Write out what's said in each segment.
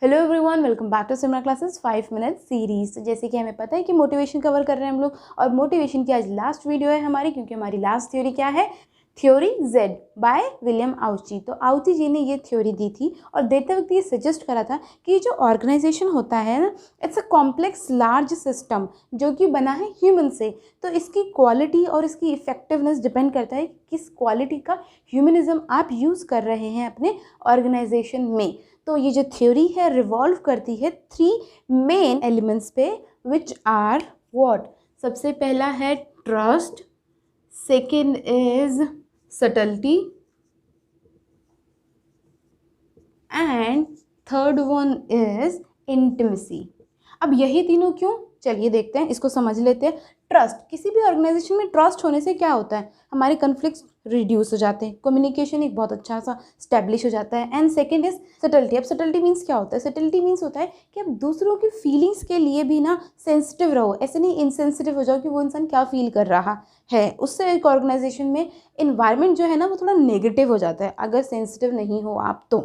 Hello everyone, welcome back to Simra classes 5 minute series. तो जैसे कि हमें पता है कि मोटिवेशन कवर कर रहे हैं हम लोग, और मोटिवेशन की आज लास्ट वीडियो है हमारी, क्योंकि हमारी लास्ट थ्योरी क्या है, थ्योरी जेड बाय विलियम आउची। तो आउची जी ने ये थ्योरी दी थी और देते वक्त ये सजेस्ट करा था कि ये जो ऑर्गेनाइजेशन होता है ना, it's a complex large system जो कि बना है ह्यूमन से। तो इसकी क्वालिटी और इसकी इफेक्टिवनेस डिपेंड करता है कि किस क्वालिटी का ह्यूमनिज्म आप यूज़ कर रहे हैं अपने ऑर्गेनाइजेशन में। तो ये जो थ्योरी है रिवॉल्व करती है 3 मेन एलिमेंट्स पे, विच आर व्हाट। सबसे पहला है trust, second is subtlety and third one is intimacy. अब यही तीनों क्यों, चलिए देखते हैं, इसको समझ लेते हैं। ट्रस्ट, किसी भी ऑर्गेनाइजेशन में ट्रस्ट होने से क्या होता है, हमारे कन्फ्लिक्ट्स रिड्यूस हो जाते हैं, कम्युनिकेशन एक बहुत अच्छा सा स्टैब्लिश हो जाता है। And second is subtlety. अब सटल्टी मीन्स क्या होता है, सटल्टी मीन्स होता है कि आप दूसरों की फीलिंग्स के लिए भी ना सेंसिटिव रहो, ऐसे नहीं इनसेंसिटिव हो जाओ कि वो इंसान क्या फील कर रहा है। उससे एक ऑर्गेनाइजेशन में इन्वायरमेंट जो है ना वो थोड़ा नेगेटिव हो जाता है अगर सेंसिटिव नहीं हो आप तो।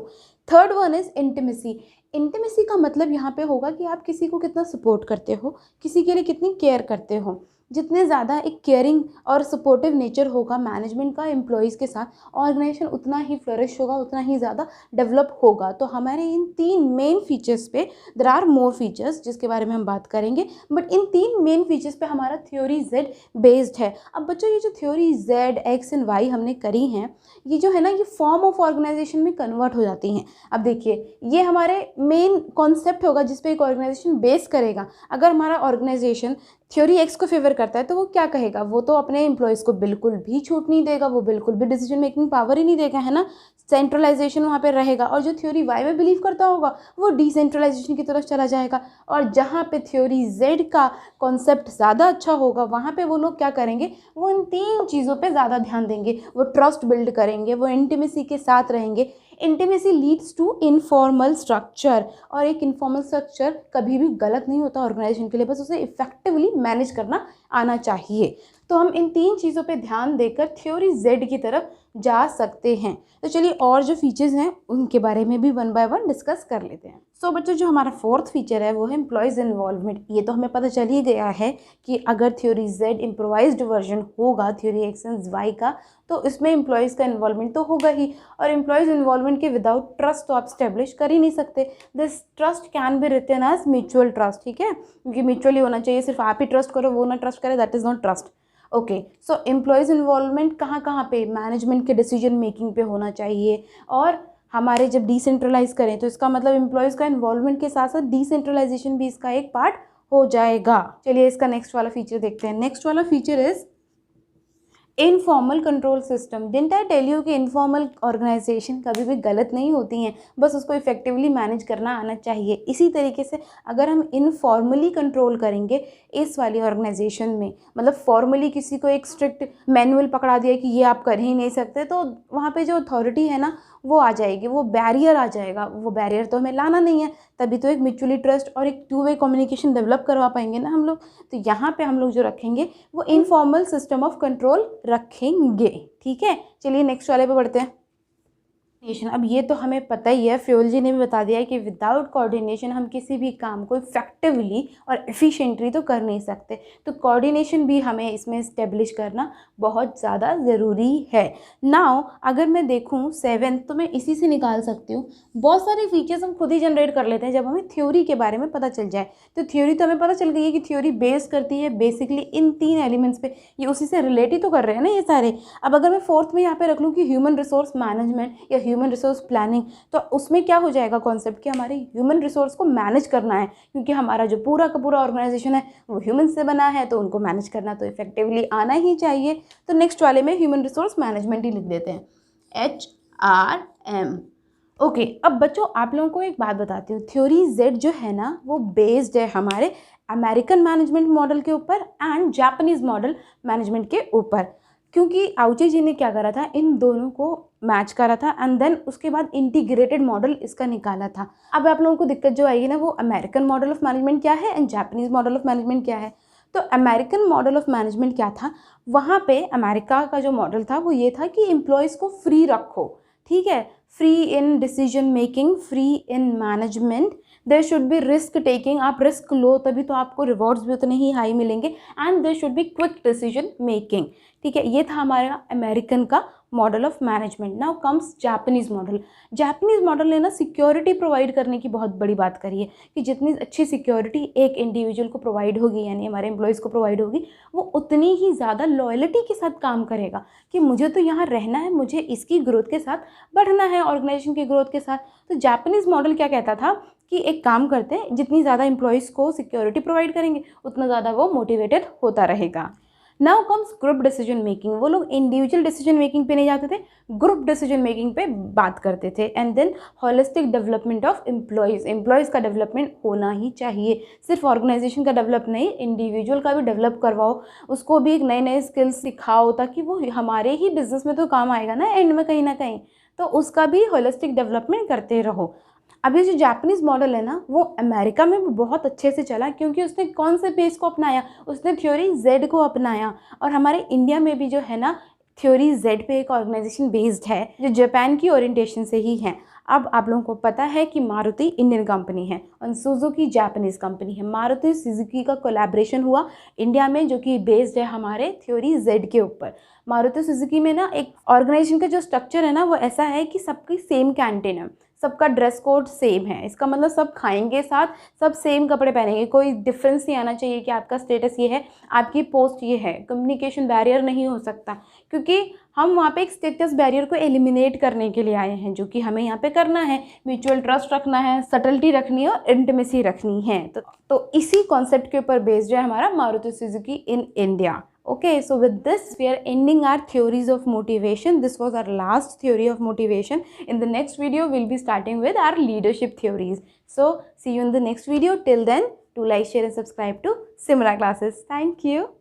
Third one is intimacy. Intimacy का मतलब यहाँ पे होगा कि आप किसी को कितना सपोर्ट करते हो, किसी के लिए कितनी केयर करते हो। जितने ज़्यादा एक केयरिंग और सपोर्टिव नेचर होगा मैनेजमेंट का एम्प्लॉयज़ के साथ, ऑर्गेनाइजेशन उतना ही फ्लरिश होगा, उतना ही ज़्यादा डेवलप होगा। तो हमारे इन 3 मेन फीचर्स पे, देयर आर मोर फीचर्स जिसके बारे में हम बात करेंगे, बट इन 3 मेन फीचर्स पे हमारा थ्योरी जेड बेस्ड है। अब बच्चों, ये जो theory Z X and Y हमने करी हैं, ये जो है ना, ये फॉर्म ऑफ ऑर्गेनाइजेशन में कन्वर्ट हो जाती हैं। अब देखिए, ये हमारे मेन कॉन्सेप्ट होगा जिस पे एक ऑर्गेनाइजेशन बेस करेगा। अगर हमारा ऑर्गेनाइजेशन थ्योरी एक्स को फेवर करता है तो वो क्या कहेगा, वो तो अपने एम्प्लॉयज़ को बिल्कुल भी छूट नहीं देगा, वो बिल्कुल भी डिसीजन मेकिंग पावर ही नहीं देगा, है ना, सेंट्रलाइजेशन वहाँ पे रहेगा। और जो थ्योरी वाई में बिलीव करता होगा वो डिसेंट्रलाइजेशन की तरफ चला जाएगा। और जहाँ पे थ्योरी जेड का कॉन्सेप्ट ज़्यादा अच्छा होगा वहाँ पे वो लोग क्या करेंगे, वो इन 3 चीज़ों पे ज़्यादा ध्यान देंगे, वो ट्रस्ट बिल्ड करेंगे, वो इंटीमेसी के साथ रहेंगे। Intimacy leads to informal structure, और एक इनफॉर्मल स्ट्रक्चर कभी भी गलत नहीं होता ऑर्गेनाइजेशन के लिए, बस उसे इफेक्टिवली मैनेज करना आना चाहिए। तो हम इन 3 चीज़ों पे ध्यान देकर थ्योरी जेड की तरफ जा सकते हैं। तो चलिए और जो फीचर्स हैं उनके बारे में भी 1 बाय 1 डिस्कस कर लेते हैं। सो बच्चों, जो हमारा 4th फीचर है वो है एम्प्लॉयज़ इन्वॉल्वमेंट। ये तो हमें पता चल ही गया है कि अगर थ्योरी जेड इम्प्रोवाइज्ड वर्जन होगा थ्योरी एक्स एंड वाई का, तो इसमें एम्प्लॉयज़ का इन्वॉल्वमेंट तो होगा ही, और एम्प्लॉयज़ इन्वॉल्वमेंट के विदाउट ट्रस्ट तो आप स्टेब्लिश कर ही नहीं सकते। This trust can be written as mutual trust, ठीक है, क्योंकि म्यूचुअली होना चाहिए, सिर्फ आप ही ट्रस्ट करो वो ना ट्रस्ट करे, that is not trust. Okay, so employees involvement कहाँ कहाँ पे, मैनेजमेंट के डिसीजन मेकिंग पे होना चाहिए। और हमारे जब डिसेंट्रलाइज करें तो इसका मतलब एम्प्लॉयज़ का इन्वॉल्वमेंट के साथ साथ डिसेंट्रलाइजेशन भी इसका एक पार्ट हो जाएगा। चलिए इसका नेक्स्ट वाला फीचर देखते हैं। नेक्स्ट वाला feature is informal control system. Didn't I tell you कि इनफॉर्मल ऑर्गेनाइजेशन कभी भी गलत नहीं होती हैं, बस उसको इफेक्टिवली मैनेज करना आना चाहिए। इसी तरीके से अगर हम इनफॉर्मली कंट्रोल करेंगे इस वाली ऑर्गेनाइजेशन में, मतलब फॉर्मली किसी को एक स्ट्रिक्ट मैनुअल पकड़ा दिया कि ये आप कर ही नहीं सकते, तो वहाँ पे जो अथॉरिटी है ना वो आ जाएगी, वो बैरियर आ जाएगा। वो बैरियर तो हमें लाना नहीं है, तभी तो एक म्यूचुअली ट्रस्ट और एक 2 वे कम्युनिकेशन डेवलप करवा पाएंगे ना हम लोग। तो यहाँ पे हम लोग जो रखेंगे वो इनफॉर्मल सिस्टम ऑफ कंट्रोल रखेंगे, ठीक है। चलिए नेक्स्ट वाले पे बढ़ते हैं। अब ये तो हमें पता ही है, फ्योल जी ने भी बता दिया है कि विदाउट कोऑर्डिनेशन हम किसी भी काम को इफेक्टिवली और एफिशिएंटली तो कर नहीं सकते। तो कोऑर्डिनेशन भी हमें इसमें इस्टेब्लिश करना बहुत ज़्यादा ज़रूरी है। नाउ अगर मैं देखूँ 7 तो मैं इसी से निकाल सकती हूँ। बहुत सारे फीचर्स हम खुद ही जनरेट कर लेते हैं जब हमें थ्योरी के बारे में पता चल जाए। तो थ्योरी तो हमें पता चल गई है कि थ्योरी बेस करती है बेसिकली इन 3 एलिमेंट्स पे, ये उसी से रिलेट ही तो कर रहे हैं ना ये सारे। अब अगर मैं 4th में यहाँ पे रख लूँ कि ह्यूमन रिसोर्स मैनेजमेंट या ह्यूमन रिसोर्स प्लानिंग, तो उसमें क्या हो जाएगा कॉन्सेप्ट कि हमारे ह्यूमन रिसोर्स को मैनेज करना है, क्योंकि हमारा जो पूरा का पूरा ऑर्गेनाइजेशन है वो ह्यूमन से बना है, तो उनको मैनेज करना तो इफेक्टिवली आना ही चाहिए। तो नेक्स्ट वाले में ह्यूमन रिसोर्स मैनेजमेंट ही लिख देते हैं, HRM। ओके, अब बच्चों आप लोगों को एक बात बताती हूँ, थ्योरी जेड जो है ना वो बेस्ड है हमारे अमेरिकन मैनेजमेंट मॉडल के ऊपर एंड जापानीज मॉडल मैनेजमेंट के ऊपर। क्योंकि आउची जी ने क्या करा था, इन दोनों को मैच करा था एंड देन उसके बाद इंटीग्रेटेड मॉडल इसका निकाला था। अब आप लोगों को दिक्कत जो आएगी ना, वो अमेरिकन मॉडल ऑफ मैनेजमेंट क्या है and Japanese model of management क्या है। तो अमेरिकन मॉडल ऑफ मैनेजमेंट क्या था, वहाँ पे अमेरिका का जो मॉडल था वो ये था कि एम्प्लॉयज़ को फ्री रखो, ठीक है, free in decision making, free in management, there should be risk taking, आप रिस्क लो तभी तो आपको रिवॉर्ड्स भी उतने ही हाई मिलेंगे, and there should be quick decision making. ठीक है, ये था हमारा अमेरिकन का model of management. Now comes Japanese model. Japanese model ने ना सिक्योरिटी प्रोवाइड करने की बहुत बड़ी बात करी है कि जितनी अच्छी सिक्योरिटी एक इंडिविजुअल को प्रोवाइड होगी, यानी हमारे एम्प्लॉयज़ को प्रोवाइड होगी, वो उतनी ही ज़्यादा लॉयल्टी के साथ काम करेगा कि मुझे तो यहाँ रहना है, मुझे इसकी ग्रोथ के साथ बढ़ना है, ऑर्गेनाइजेशन की ग्रोथ के साथ। तो जापानीज मॉडल क्या कहता था कि एक काम करते हैं, जितनी ज़्यादा एम्प्लॉयज़ को सिक्योरिटी प्रोवाइड करेंगे उतना ज़्यादा वो मोटिवेटेड होता रहेगा। Now comes group decision making. वो लोग इंडिविजुअल डिसीजन मेकिंग पे नहीं जाते थे, ग्रुप डिसीजन मेकिंग पे बात करते थे। And then holistic development of employees का डेवलपमेंट होना ही चाहिए, सिर्फ ऑर्गेनाइजेशन का डेवलप नहीं, इंडिविजुअल का भी डेवलप करवाओ, उसको भी एक नए नए स्किल्स सिखाओ ताकि वो हमारे ही बिजनेस में तो काम आएगा ना एंड में कहीं ना कहीं, तो उसका भी होलिस्टिक डेवलपमेंट करते रहो। अब ये जो जापानीज़ मॉडल है ना, वो अमेरिका में भी बहुत अच्छे से चला क्योंकि उसने कौन से बेस को अपनाया, उसने थ्योरी जेड को अपनाया। और हमारे इंडिया में भी जो है ना, थ्योरी जेड पे एक ऑर्गेनाइजेशन बेस्ड है जो जापान की ओरिएंटेशन से ही है। अब आप लोगों को पता है कि मारुति इंडियन कंपनी है और सुजुकी जापानीज़ कंपनी है। मारुति सुजुकी का कोलैबोरेशन हुआ इंडिया में जो कि बेस्ड है हमारे थ्योरी जेड के ऊपर। मारुति सुजुकी में ना एक ऑर्गेनाइजेशन का जो स्ट्रक्चर है ना, वो ऐसा है कि सबकी सेम कैंटीन है, सबका ड्रेस कोड सेम है। इसका मतलब सब खाएंगे साथ, सब सेम कपड़े पहनेंगे, कोई डिफरेंस नहीं आना चाहिए कि आपका स्टेटस ये है, आपकी पोस्ट ये है। कम्युनिकेशन बैरियर नहीं हो सकता क्योंकि हम वहाँ पे एक स्टेटस बैरियर को एलिमिनेट करने के लिए आए हैं, जो कि हमें यहाँ पे करना है। म्यूचुअल ट्रस्ट रखना है, सटलिटी रखनी है और इंटीमेसी रखनी है। तो इसी कॉन्सेप्ट के ऊपर बेस्ड है हमारा Maruti Suzuki in India. Okay, so with this we are ending our theories of motivation. This was our last theory of motivation. In the next video we'll be starting with our leadership theories. So see you in the next video. Till then, do like, share and subscribe to Simra Classes. Thank you.